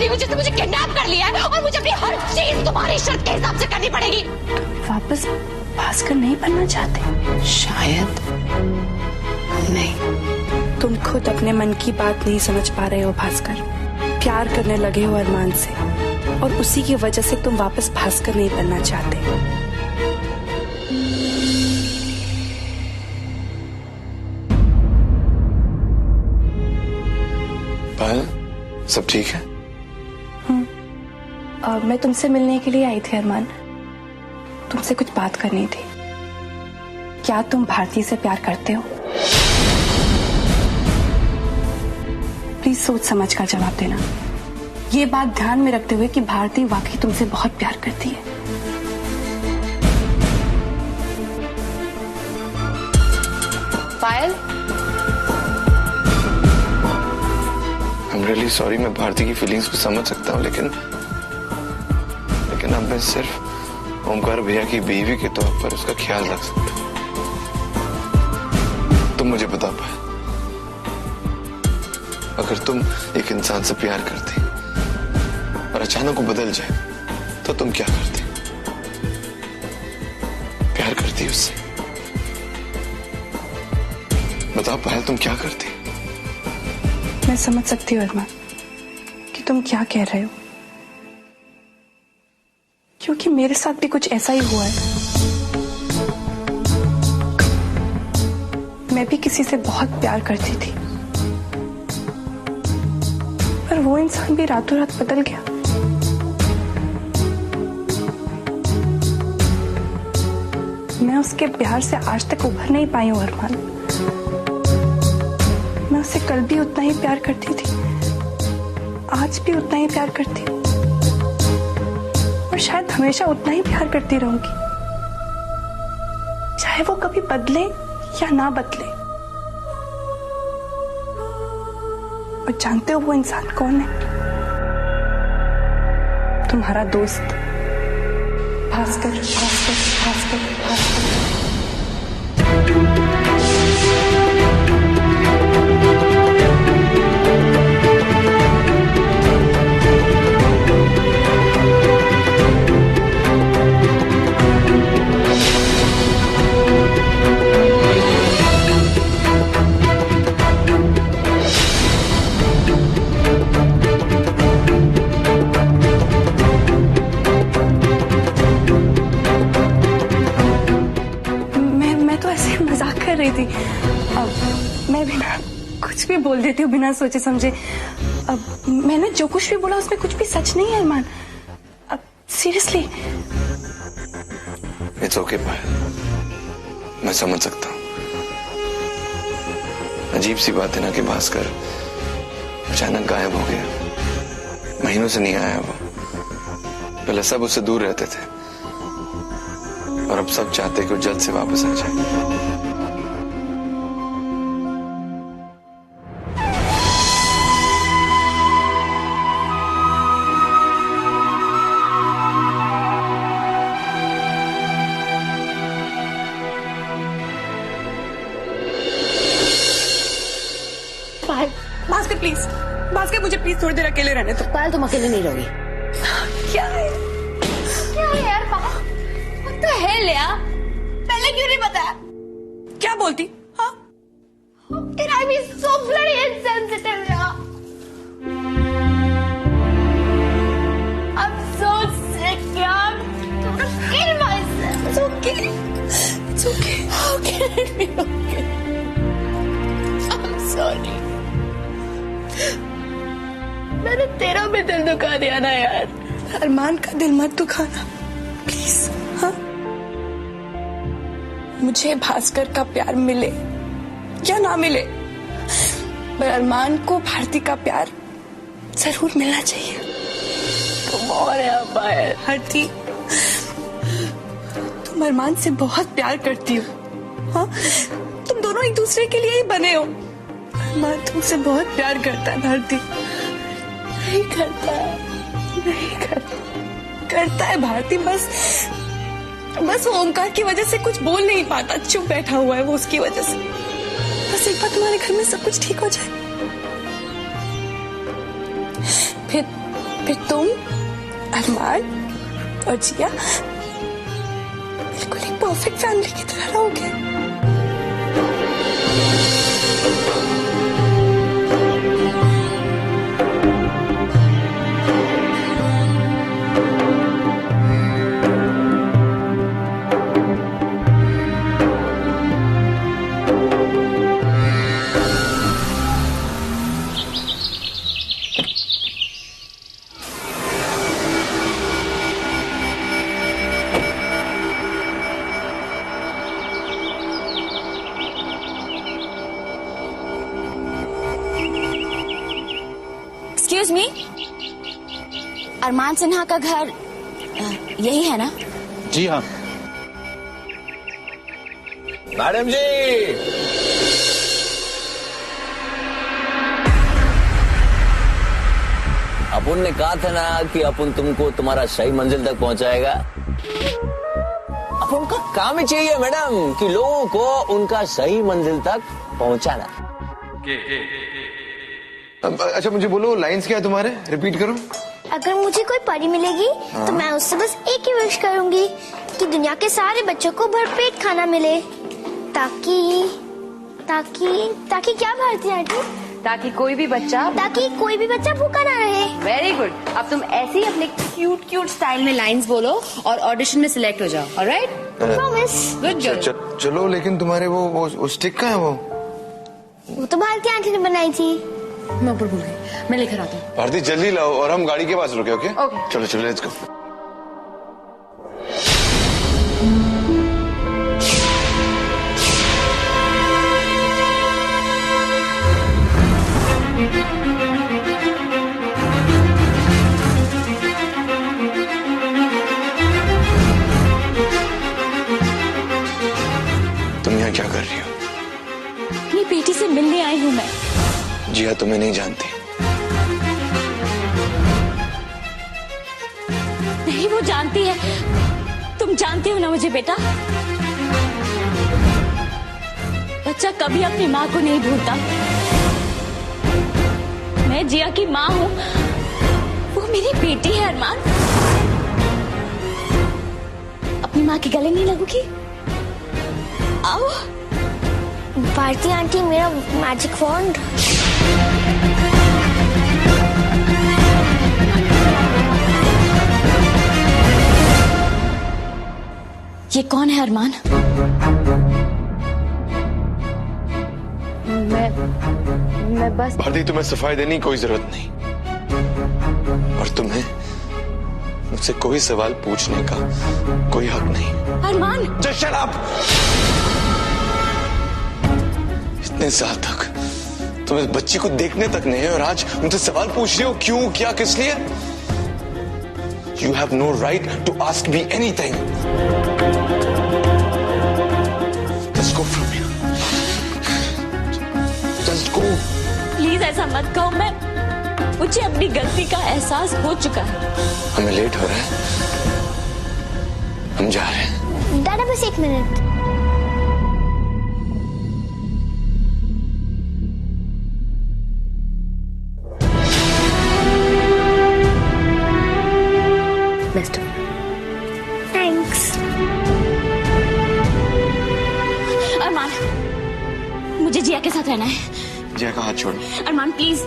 अपनी वजह से मुझे किडनैप कर लिया है और मुझे अपनी हर चीज तुम्हारी शर्त के हिसाब से करनी पड़ेगी। वापस भास्कर नहीं बनना चाहते? शायद नहीं। तुम खुद अपने मन की बात नहीं समझ पा रहे हो भास्कर। प्यार करने लगे हो अरमान से और उसी की वजह से तुम वापस भास्कर नहीं बनना चाहते। पायल, सब ठीक है? मैं तुमसे मिलने के लिए आई थी अरमान। तुमसे कुछ बात करनी थी। क्या तुम भारती से प्यार करते हो? प्लीज सोच समझ कर जवाब देना। ये बात ध्यान में रखते हुए कि भारती वाकई तुमसे बहुत प्यार करती है। पायल, I'm really sorry, मैं भारती की फीलिंग्स को समझ सकता हूँ, लेकिन अब मैं सिर्फ ओमकार भैया की बीवी के तौर पर उसका ख्याल रख सकता हूँ। तुम मुझे बता पाए, अगर तुम एक इंसान से प्यार करती और अचानक वो बदल जाए तो तुम क्या करती? प्यार करती उससे? बताओ पायल, तुम क्या करती? मैं समझ सकती हूँ अरमान कि तुम क्या कह रहे हो, क्योंकि मेरे साथ भी कुछ ऐसा ही हुआ है। मैं भी किसी से बहुत प्यार करती थी, पर वो इंसान भी रातों रात बदल गया। मैं उसके प्यार से आज तक उभर नहीं पाई हूँ अरमान। मैं उससे कल भी उतना ही प्यार करती थी, आज भी उतना ही प्यार करती हूँ और शायद हमेशा उतना ही प्यार करती रहूंगी, चाहे वो कभी बदले या ना बदले। और जानते हो वो इंसान कौन है? तुम्हारा दोस्त भास्कर। भास्कर भास्कर भास्कर। थी। अब मैं बिना कुछ भी बोल देती हूँ, बिना सोचे समझे। अब मैंने जो कुछ भी बोला उसमें कुछ भी सच नहीं है अरमान। अब सीरियसली। इट्स ओके पायल, मैं समझ सकता हूँ। अजीब सी बात है ना कि भास्कर अचानक गायब हो गया। महीनों से नहीं आया वो। पहले सब उससे दूर रहते थे और अब सब चाहते कि वो जल्द से वापस आ जाए। भास्कर प्लीज, भास्कर मुझे प्लीज थोड़ी देर अकेले रहने दो। पायल तुम अकेले नहीं रहोगी। क्या है? क्या है यार पापा? What the hell यार? पहले क्यों नहीं बताया? क्या बोलती? हाँ? Can I be so bloody insensitive यार? I'm so sick यार. I'm gonna kill myself. It's okay. It's okay. How can it be okay? I'm sorry. मैंने तेरा भी दिल दुखा दिया ना यार। अरमान का दिल मत दुखाना प्लीज। हाँ, मुझे भास्कर का प्यार मिले या ना मिले, पर अरमान को भारती का प्यार जरूर मिलना चाहिए। तुम और पायल। भारती, तुम अरमान से बहुत प्यार करती हो। हाँ, तुम दोनों एक दूसरे के लिए ही बने हो। अरमान तुमसे बहुत प्यार करता है भारती। नहीं करता, नहीं करता। करता है भारती, बस वो ओमकार की वजह से कुछ बोल नहीं पाता, चुप बैठा हुआ है वो उसकी वजह से। बस एक बार तुम्हारे घर में सब कुछ ठीक हो जाए, फिर तुम, अरमान और जिया बिल्कुल एक परफेक्ट फैमिली की तरह रहोगे। एक्सक्यूज मी, अरमान सिन्हा का घर यही है ना? जी हाँ। मैडम जी, अपन ने कहा था ना कि अपन तुमको तुम्हारा सही मंजिल तक पहुंचाएगा। अपन का काम ही चाहिए मैडम कि लोगों को उनका सही मंजिल तक पहुंचाना। अच्छा मुझे बोलो, लाइंस क्या है तुम्हारे, रिपीट करो। अगर मुझे कोई परी मिलेगी तो मैं उससे बस एक ही विश करूंगी कि दुनिया के सारे बच्चों को भरपेट खाना मिले, ताकि ताकि ताकि क्या भारती आंटी? ताकि कोई भी बच्चा भूखा ना रहे। Very good. अब तुम ऐसे ही अपने क्यूट क्यूट स्टाइल में लाइंस बोलो और ऑडिशन में सिलेक्ट हो जाओ। ऑलराइट? प्रॉमिस। Good girl. चलो, लेकिन तुम्हारे वो स्टिक कहाँ है? वो तो भारती आंटी ने बनाई थी। मैं ऊपर भूल गई, मैं लेकर आता हूँ। भारती जल्दी लाओ और हम गाड़ी के पास रुके। Okay okay. चलो चलो, लेट्स गो। तुम यहाँ क्या कर रही हो? अपनी बेटी से मिलने आई हूँ मैं। जिया तुम्हें नहीं जानती। नहीं, वो जानती है। तुम जानती हो ना मुझे बेटा। बच्चा कभी अपनी माँ को नहीं भूलता। मैं जिया की माँ हूँ, वो मेरी बेटी है अरमान। अपनी माँ के गले नहीं लगोगी? आओ। भारती आंटी, मेरा मैजिक वॉन्ड। ये कौन है अरमान? मैं बस भारती, तुम्हें सफाई देने की कोई जरूरत नहीं, और तुम्हें मुझसे कोई सवाल पूछने का कोई हक नहीं। अरमान! Just shut up! इतने साल तक तुम इस बच्ची को देखने तक नहीं है और आज मुझसे सवाल पूछ रहे हो, क्यों, क्या, किस लिए? You have no right to ask me anything. Just go from here. Just go. Please ऐसा मत कहो। मुझे अपनी गलती का एहसास हो चुका है। हमें लेट हो रहा है, हम जा रहे हैं। दादा बस एक मिनट। बेस्ट। थैंक्स। अरमान, मुझे जिया के साथ रहना है। जिया का हाथ छोड़ो। अरमान प्लीज,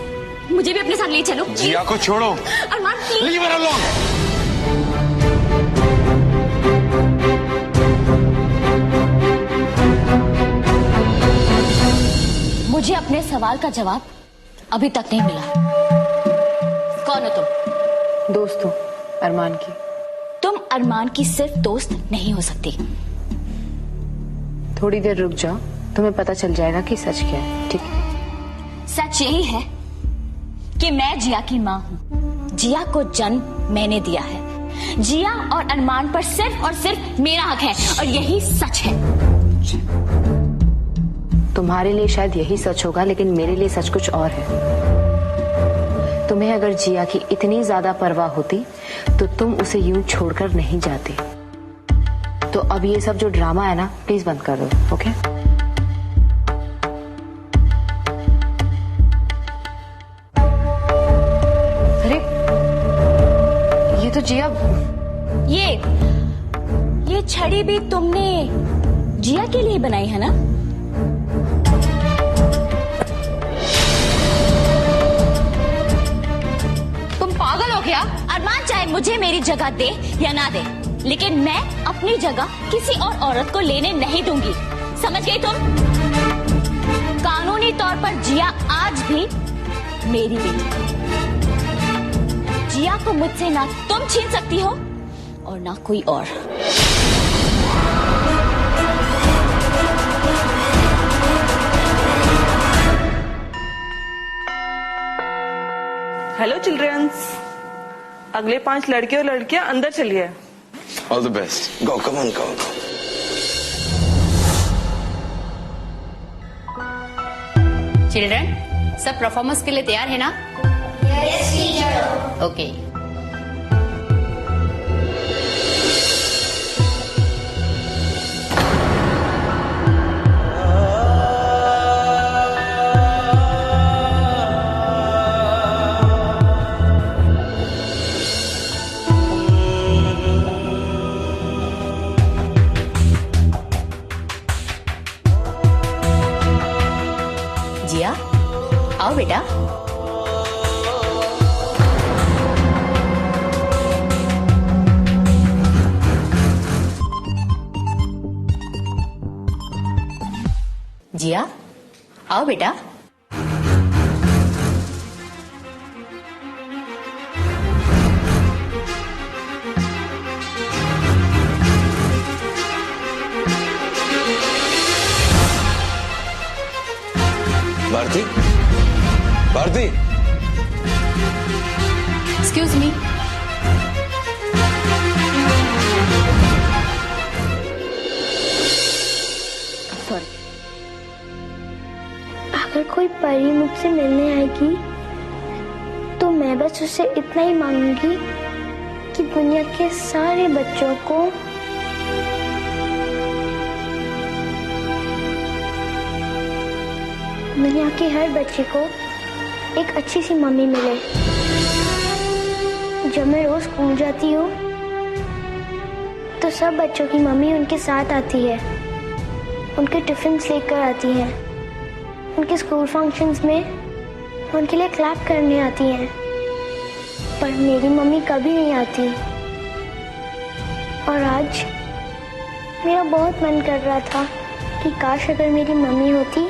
मुझे भी अपने साथ ले चलो। जिया को छोड़ो। अरमान प्लीज। Leave her alone. मुझे अपने सवाल का जवाब अभी तक नहीं मिला। कौन हो तुम? दोस्त हूँ अरमान की। तुम अरमान की सिर्फ दोस्त नहीं हो सकती। थोड़ी देर रुक जाओ, तुम्हें पता चल जाएगा कि सच क्या है। ठीक है? सच यही है कि मैं जिया की माँ हूँ। जिया को जन्म मैंने दिया है। जिया और अरमान पर सिर्फ और सिर्फ मेरा हक है, और यही सच है। तुम्हारे लिए शायद यही सच होगा, लेकिन मेरे लिए सच कुछ और है। तुम्हें अगर जिया की इतनी ज्यादा परवाह होती तो तुम उसे यूं छोड़कर नहीं जाती। तो अब ये सब जो ड्रामा है ना, प्लीज बंद कर दो। ओके? अरे ये तो जिया, ये छड़ी भी तुमने जिया के लिए बनाई है ना? तुम पागल हो गया? अरमान चाहे मुझे मेरी जगह दे या ना दे, लेकिन मैं अपनी जगह किसी और औरत को लेने नहीं दूंगी। समझ गई तुम? कानूनी तौर पर जिया आज भी मेरी बेटी है। जिया को मुझसे ना तुम छीन सकती हो और ना कोई और। हेलो चिल्ड्रंस, अगले 5 लड़के और लड़कियां अंदर चलिए। All the best. Go, come on, go. Children, सब परफॉर्मेंस के लिए तैयार है ना? Yes teacher. ओके। जिया, आओ बेटा। जिया, आओ बेटा। Bharti, Bharti, excuse me. Sorry. अगर कोई परी मुझसे मिलने आएगी तो मैं बस उससे इतना ही मांगूंगी कि दुनिया के सारे बच्चों को दुनिया के हर बच्चे को एक अच्छी सी मम्मी मिले। जब मैं रोज स्कूल जाती हूँ तो सब बच्चों की मम्मी उनके साथ आती है, उनके टिफिन लेकर आती है, उनके स्कूल फंक्शंस में उनके लिए क्लैप करने आती हैं। पर मेरी मम्मी कभी नहीं आती। और आज मेरा बहुत मन कर रहा था कि काश अगर मेरी मम्मी होती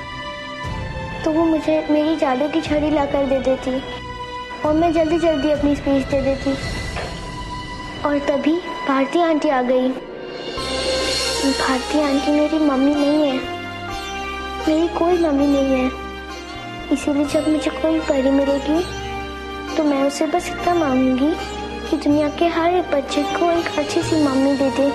तो वो मुझे मेरी जादू की छड़ी लाकर दे देती और मैं जल्दी जल्दी अपनी स्पीच दे देती। और तभी भारती आंटी आ गई। भारती आंटी मेरी मम्मी नहीं है, मेरी कोई मम्मी नहीं है। इसीलिए जब मुझे कोई परी मिलेगी तो मैं उसे बस इतना मांगूंगी कि दुनिया के हर एक बच्चे को एक अच्छी सी मम्मी दे दे।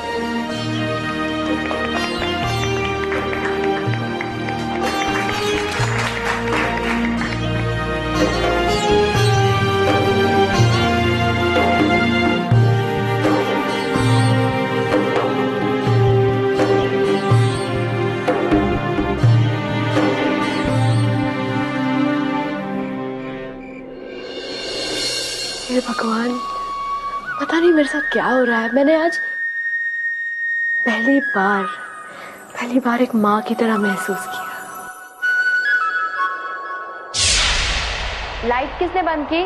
हे भगवान, पता नहीं मेरे साथ क्या हो रहा है। मैंने आज पहली बार एक माँ की तरह महसूस किया। लाइट किसने बंद की?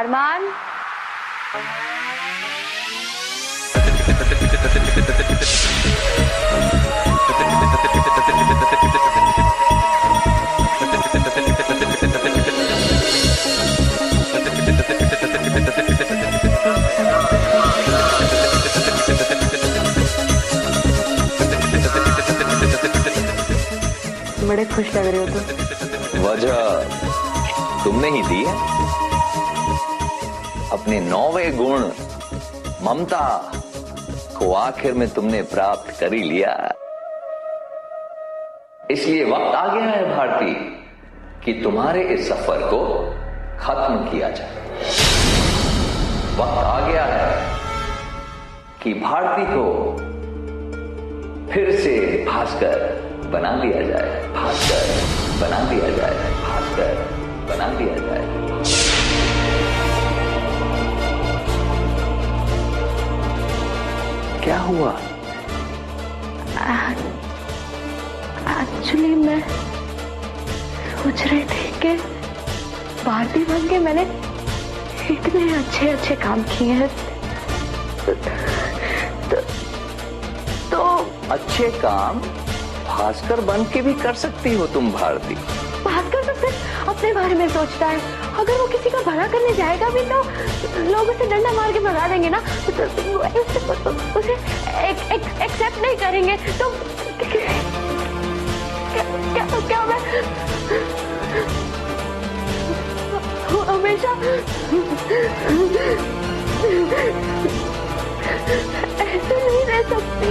अरमान? बड़े खुश लग रहे हो तुम। वजह तुमने ही दी है। अपने 9वें गुण ममता को आखिर में तुमने प्राप्त कर ही लिया। इसलिए वक्त आ गया है भारती कि तुम्हारे इस सफर को खत्म किया जाए। वक्त आ गया है कि भारती को फिर से भास्कर बना दिया जाए। भास्कर बना दिया जाए। भास्कर बना दिया जाए। हुआ? एक्चुअली मैं सोच रही थी कि भारती बन के मैंने इतने अच्छे अच्छे काम किए हैं तो अच्छे काम भास्कर बन के भी कर सकती हो तुम भारती। भास्कर तो सिर्फ अपने बारे में सोचता है। अगर वो किसी का भला करने जाएगा भी तो लोग उसे डंडा मार के भगा देंगे ना, तो उसे एक्सेप्ट नहीं करेंगे। तो क्या मैं हमेशा ऐसे नहीं रह सकती।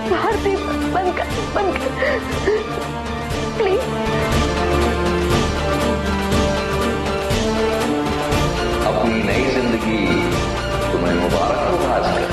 भारती बनकर प्लीज। अपनी नई जिंदगी तुम्हें मुबारक हो भास्कर।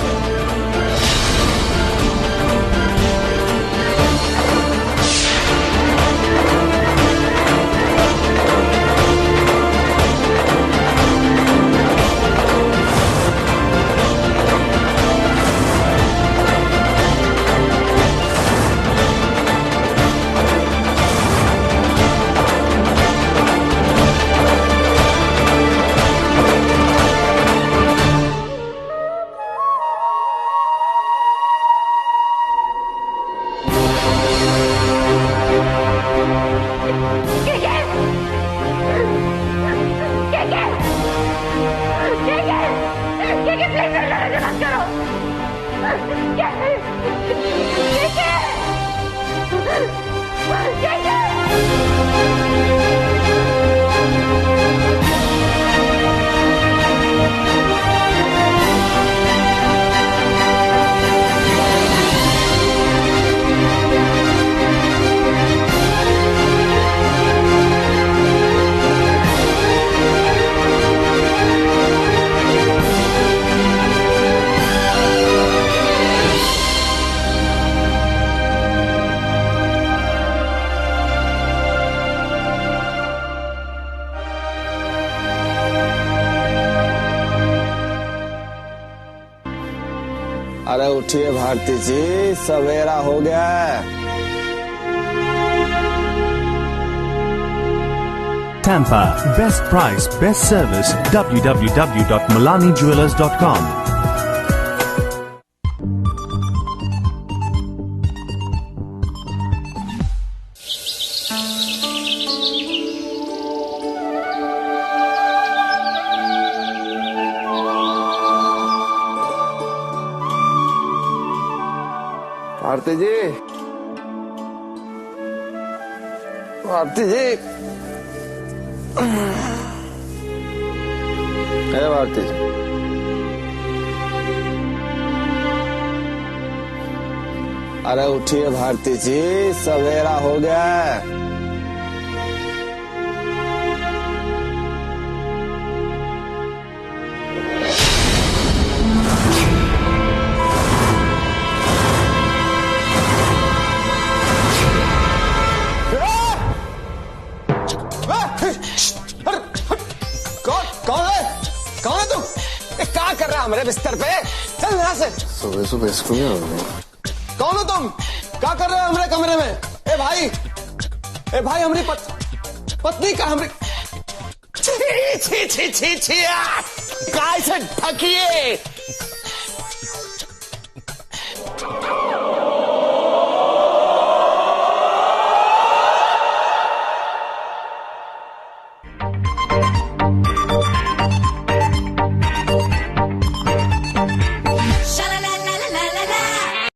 अरे उठिए भारती जी, सवेरा हो गया है। Tampa, best price, best service, www.malanijewelers.com. Bharti जी, भारती जी, है भारती जी, अरे उठिए भारती जी, सवेरा हो गया है। हमारे बिस्तर पे चल यहाँ से। सुबह सुबह इसको क्या हो गया? कौन हो तुम? क्या कर रहे हो हमारे कमरे में? ए भाई हमारी पत्नी का हमारी छी छी छी छी छी काय से ढकिए